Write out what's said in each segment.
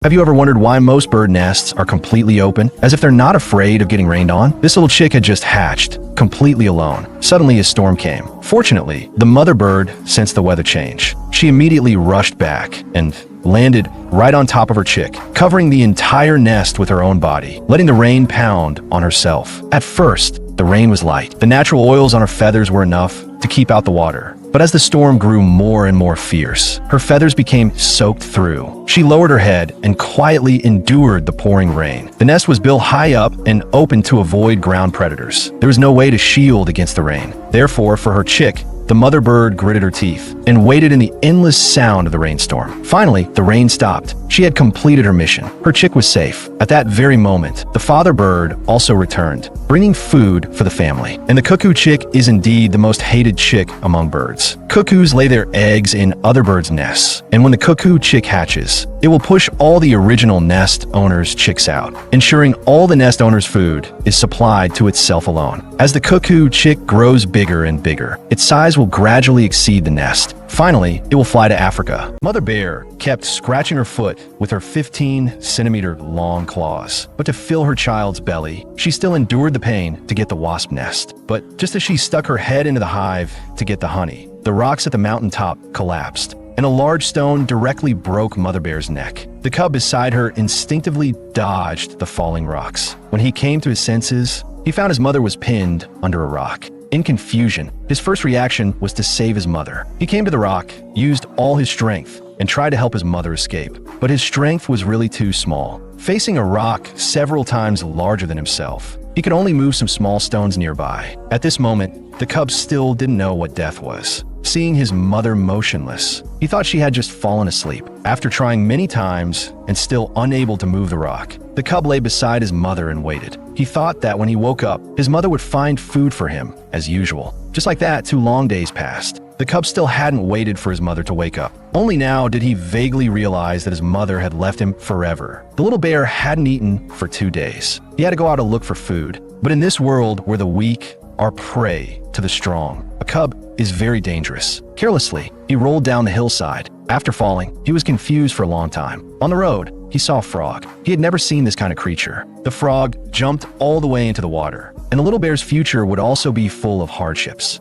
Have you ever wondered why most bird nests are completely open, as if they're not afraid of getting rained on? This little chick had just hatched, completely alone. Suddenly a storm came. Fortunately, the mother bird sensed the weather change. She immediately rushed back and landed right on top of her chick, covering the entire nest with her own body, letting the rain pound on herself. At first, the rain was light. The natural oils on her feathers were enough to keep out the water. But as the storm grew more and more fierce, her feathers became soaked through. She lowered her head and quietly endured the pouring rain. The nest was built high up and open to avoid ground predators. There was no way to shield against the rain. Therefore, for her chick, the mother bird gritted her teeth and waited in the endless sound of the rainstorm. Finally, the rain stopped. She had completed her mission. Her chick was safe. At that very moment, the father bird also returned, bringing food for the family. And the cuckoo chick is indeed the most hated chick among birds. Cuckoos lay their eggs in other birds' nests, and when the cuckoo chick hatches, it will push all the original nest owners' chicks out, ensuring all the nest owner's food is supplied to itself alone. As the cuckoo chick grows bigger and bigger, its size will gradually exceed the nest. Finally, it will fly to Africa. Mother bear kept scratching her foot with her 15-centimeter long claws. But to fill her child's belly, she still endured the pain to get the wasp nest. But just as she stuck her head into the hive to get the honey, the rocks at the mountaintop collapsed, and a large stone directly broke Mother Bear's neck. The cub beside her instinctively dodged the falling rocks. When he came to his senses, he found his mother was pinned under a rock. In confusion, his first reaction was to save his mother. He came to the rock, used all his strength, and tried to help his mother escape. But his strength was really too small. Facing a rock several times larger than himself, he could only move some small stones nearby. At this moment, the cub still didn't know what death was. Seeing his mother motionless, he thought she had just fallen asleep. After trying many times and still unable to move the rock, the cub lay beside his mother and waited. He thought that when he woke up, his mother would find food for him, as usual. Just like that, 2 long days passed. The cub still hadn't waited for his mother to wake up. Only now did he vaguely realize that his mother had left him forever. The little bear hadn't eaten for 2 days. He had to go out to look for food. But in this world where the weak are prey to the strong, a cub is very dangerous. Carelessly, he rolled down the hillside. After falling, he was confused for a long time. On the road, he saw a frog. He had never seen this kind of creature. The frog jumped all the way into the water, and the little bear's future would also be full of hardships.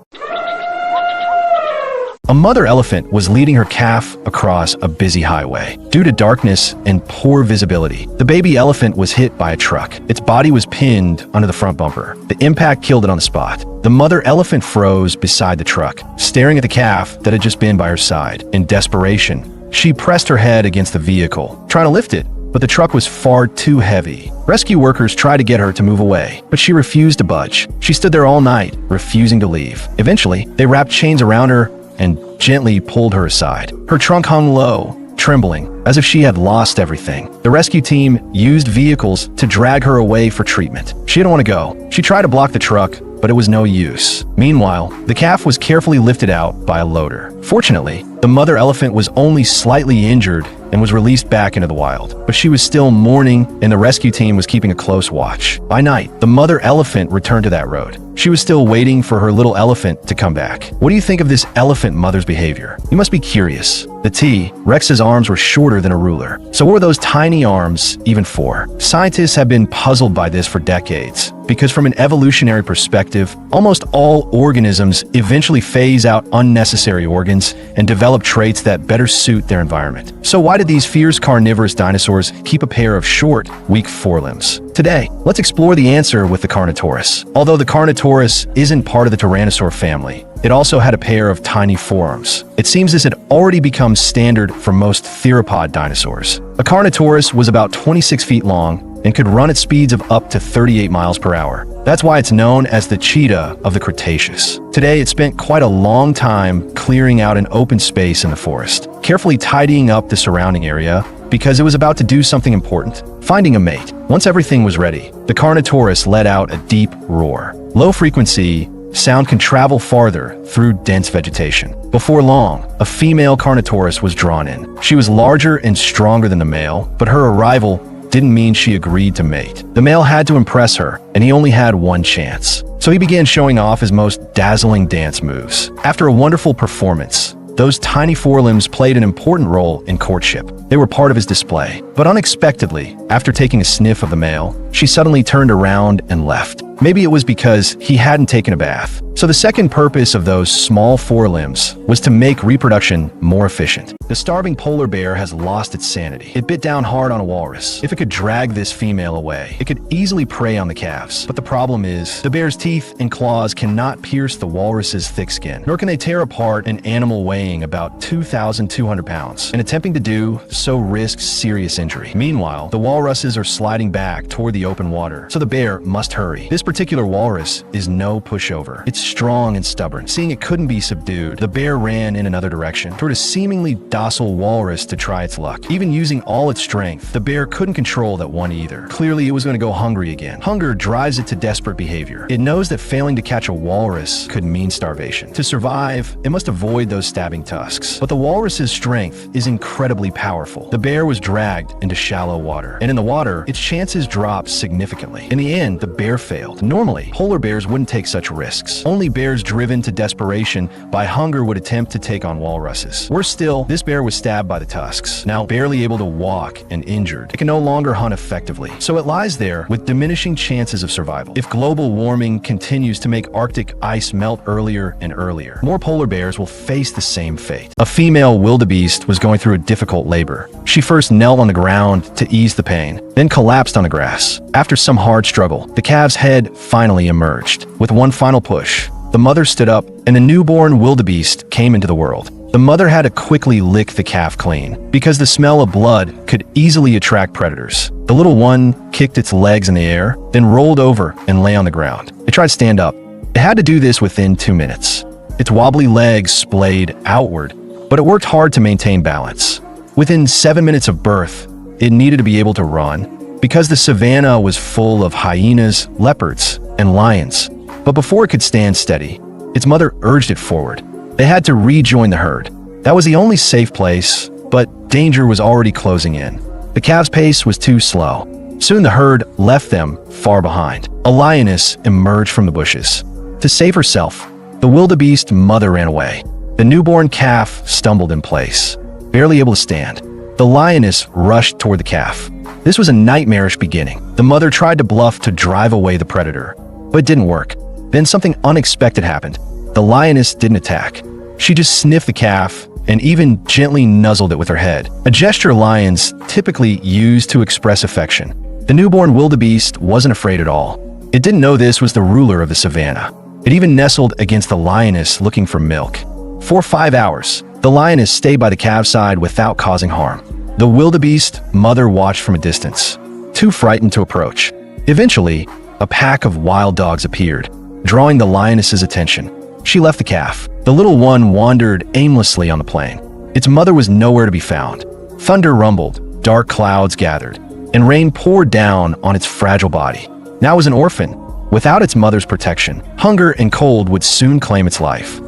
A mother elephant was leading her calf across a busy highway. Due to darkness and poor visibility, the baby elephant was hit by a truck. Its body was pinned under the front bumper. The impact killed it on the spot. The mother elephant froze beside the truck, staring at the calf that had just been by her side. In desperation, she pressed her head against the vehicle, trying to lift it, but the truck was far too heavy. Rescue workers tried to get her to move away, but she refused to budge. She stood there all night, refusing to leave. Eventually, they wrapped chains around her and gently pulled her aside. Her trunk hung low, trembling, as if she had lost everything. The rescue team used vehicles to drag her away for treatment. She didn't want to go. She tried to block the truck, but it was no use. Meanwhile, the calf was carefully lifted out by a loader. Fortunately, the mother elephant was only slightly injured and was released back into the wild. But she was still mourning, and the rescue team was keeping a close watch. By night, the mother elephant returned to that road. She was still waiting for her little elephant to come back. What do you think of this elephant mother's behavior? You must be curious. The T-Rex's arms were shorter than a ruler. So what were those tiny arms even for? Scientists have been puzzled by this for decades, because from an evolutionary perspective, almost all organisms eventually phase out unnecessary organs and develop traits that better suit their environment. So why did these fierce carnivorous dinosaurs keep a pair of short, weak forelimbs? Today, let's explore the answer with the Carnotaurus. Although the Carnotaurus isn't part of the Tyrannosaur family, it also had a pair of tiny forearms. It seems this had already become standard for most theropod dinosaurs. A Carnotaurus was about 26 feet long and could run at speeds of up to 38 miles per hour. That's why it's known as the cheetah of the Cretaceous. Today, it spent quite a long time clearing out an open space in the forest, carefully tidying up the surrounding area because it was about to do something important, finding a mate. Once everything was ready, the Carnotaurus let out a deep roar. Low frequency sound can travel farther through dense vegetation. Before long, a female Carnotaurus was drawn in. She was larger and stronger than the male, but her arrival didn't mean she agreed to mate. The male had to impress her, and he only had one chance. So he began showing off his most dazzling dance moves. After a wonderful performance, those tiny forelimbs played an important role in courtship. They were part of his display. But unexpectedly, after taking a sniff of the male, she suddenly turned around and left. Maybe it was because he hadn't taken a bath. So the second purpose of those small forelimbs was to make reproduction more efficient. The starving polar bear has lost its sanity. It bit down hard on a walrus. If it could drag this female away, it could easily prey on the calves. But the problem is, the bear's teeth and claws cannot pierce the walrus's thick skin, nor can they tear apart an animal weighing about 2,200 pounds. And attempting to do so risks serious injury. Meanwhile, the walruses are sliding back toward the open water, so the bear must hurry. This particular walrus is no pushover. It's strong and stubborn. Seeing it couldn't be subdued, the bear ran in another direction, toward a seemingly docile walrus to try its luck. Even using all its strength, the bear couldn't control that one either. Clearly, it was going to go hungry again. Hunger drives it to desperate behavior. It knows that failing to catch a walrus could mean starvation. To survive, it must avoid those stabbing tusks. But the walrus's strength is incredibly powerful. The bear was dragged into shallow water, and in the water, its chances dropped significantly. In the end, the bear failed. Normally, polar bears wouldn't take such risks. Only bears driven to desperation by hunger would attempt to take on walruses. Worse still, this bear was stabbed by the tusks. Now barely able to walk and injured, it can no longer hunt effectively. So it lies there with diminishing chances of survival. If global warming continues to make Arctic ice melt earlier and earlier, more polar bears will face the same fate. A female wildebeest was going through a difficult labor. She first knelt on the ground to ease the pain, then collapsed on the grass. After some hard struggle, the calf's head finally emerged. With one final push, the mother stood up and the newborn wildebeest came into the world. The mother had to quickly lick the calf clean because the smell of blood could easily attract predators. The little one kicked its legs in the air, then rolled over and lay on the ground. It tried to stand up. It had to do this within 2 minutes. Its wobbly legs splayed outward, but it worked hard to maintain balance. Within 7 minutes of birth, it needed to be able to run because the savanna was full of hyenas, leopards, and lions. But before it could stand steady, its mother urged it forward. They had to rejoin the herd. That was the only safe place, but danger was already closing in. The calf's pace was too slow. Soon the herd left them far behind. A lioness emerged from the bushes. To save herself, the wildebeest mother ran away. The newborn calf stumbled in place, barely able to stand. The lioness rushed toward the calf. This was a nightmarish beginning. The mother tried to bluff to drive away the predator, but it didn't work. Then something unexpected happened. The lioness didn't attack. She just sniffed the calf and even gently nuzzled it with her head, a gesture lions typically use to express affection. The newborn wildebeest wasn't afraid at all. It didn't know this was the ruler of the savanna. It even nestled against the lioness looking for milk. For 5 hours, the lioness stayed by the calf's side without causing harm. The wildebeest mother watched from a distance, too frightened to approach. Eventually, a pack of wild dogs appeared, drawing the lioness's attention. She left the calf. The little one wandered aimlessly on the plain. Its mother was nowhere to be found. Thunder rumbled, dark clouds gathered, and rain poured down on its fragile body. Now it was an orphan, without its mother's protection. Hunger and cold would soon claim its life.